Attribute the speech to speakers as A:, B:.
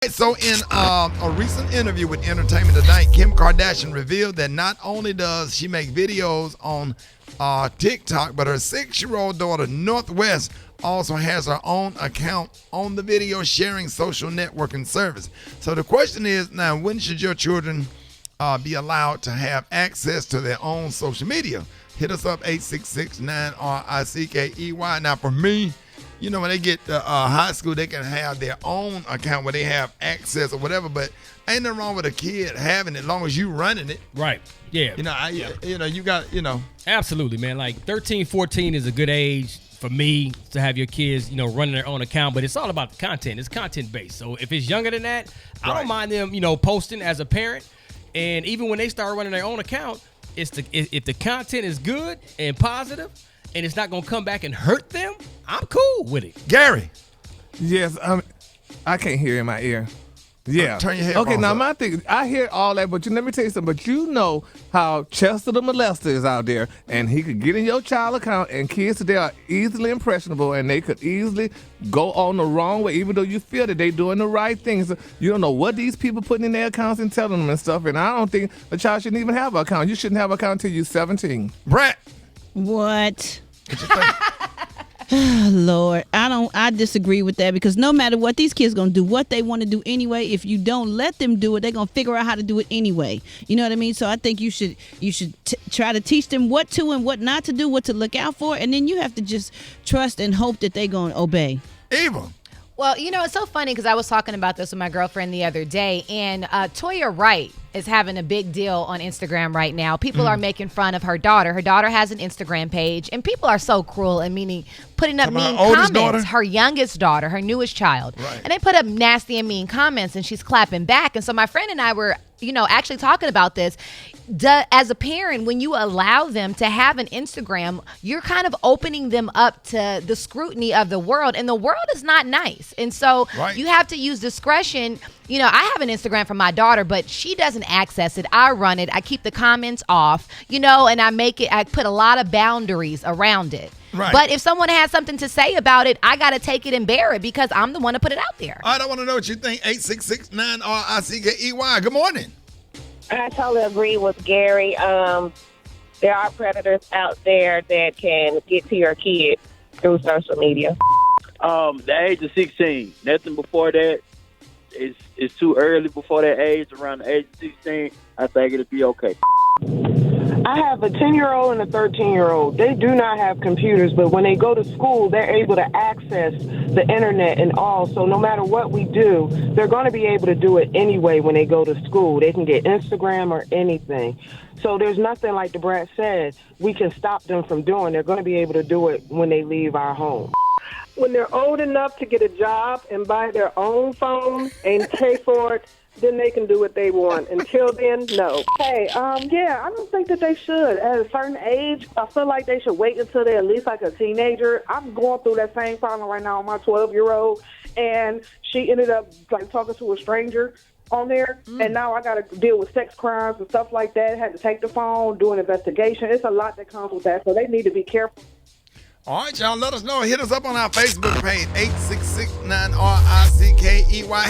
A: right, so in a recent interview with Entertainment Tonight, Kim Kardashian revealed that not only does she make videos on TikTok, but her 6-year-old daughter, Northwest, also has her own account on the video sharing social networking service. So the question is, now, when should your children be allowed to have access to their own social media? Hit us up, 866-9-RICKEY. Now, for me, you know, when they get to high school, they can have their own account where they have access or whatever, but ain't nothing wrong with a kid having it as long as you running it.
B: Right. Yeah.
A: You know, you got,
B: Absolutely, man. Like 13, 14 is a good age for me to have your kids, running their own account, but it's all about the content. It's content-based. So if it's younger than that, I don't mind them, posting as a parent. And even when they start running their own account, if the content is good and positive and it's not going to come back and hurt them, I'm cool with it.
A: Gary.
C: Yes, I can't hear in my ear. Yeah.
A: Turn your headphones
C: Okay, now
A: up.
C: my thing, I hear all that, but let me tell you something. But you know how Chester the molester is out there, and he could get in your child account, and kids today are easily impressionable, and they could easily go on the wrong way, even though you feel that they're doing the right things. You don't know what these people putting in their accounts and telling them and stuff, and I don't think a child shouldn't even have an account. You shouldn't have an account until you're 17.
A: Brett.
D: What?
A: What you think?
D: Lord, I disagree with that, because no matter what, these kids gonna do what they want to do anyway. If you don't let them do it, they're gonna figure out how to do it anyway. You know what I mean? So I think you should try to teach them what to and what not to do, what to look out for, and then you have to just trust and hope that they're gonna obey.
A: Eva.
E: Well, it's so funny because I was talking about this with my girlfriend the other day, and Toya Wright is having a big deal on Instagram right now. People are making fun of her daughter. Her daughter has an Instagram page, and people are so cruel and putting up mean comments.
A: Daughter?
E: Her youngest daughter, her newest child.
A: Right.
E: And they put up nasty and mean comments, and she's clapping back. And so my friend and I were, actually talking about this. As a parent, when you allow them to have an Instagram, you're kind of opening them up to the scrutiny of the world, and the world is not nice. And so you have to use discretion. I have an Instagram for my daughter, but she doesn't access it. I run it. I keep the comments off, and I put a lot of boundaries around it.
A: Right.
E: But if someone has something to say about it, I got to take it and bear it because I'm the one to put it out there.
A: All right, I want to know what you think. 866-9-RICKEY. Good morning.
F: I totally agree with Gary. There are predators out there that can get to your kids through social media.
G: The age of 16. Nothing before that is too early. Before that age, around the age of 16, I think it'll be okay.
H: I have a 10-year-old and a 13-year-old. They do not have computers, but when they go to school, they're able to access the internet and all. So no matter what we do, they're going to be able to do it anyway when they go to school. They can get Instagram or anything. So there's nothing, like the Brad said, we can stop them from doing. They're going to be able to do it when they leave our home. When they're old enough to get a job and buy their own phone and pay for it, then they can do what they want. Until then, no. Hey, yeah, I don't think that they should. At a certain age, I feel like they should wait until they're at least like a teenager. I'm going through that same problem right now with my 12-year-old, and she ended up like talking to a stranger on there, and now I got to deal with sex crimes and stuff like that. Had to take the phone, do an investigation. It's a lot that comes with that, so they need to be careful.
A: All right, y'all, let us know. Hit us up on our Facebook page, 866-9-RICKEY.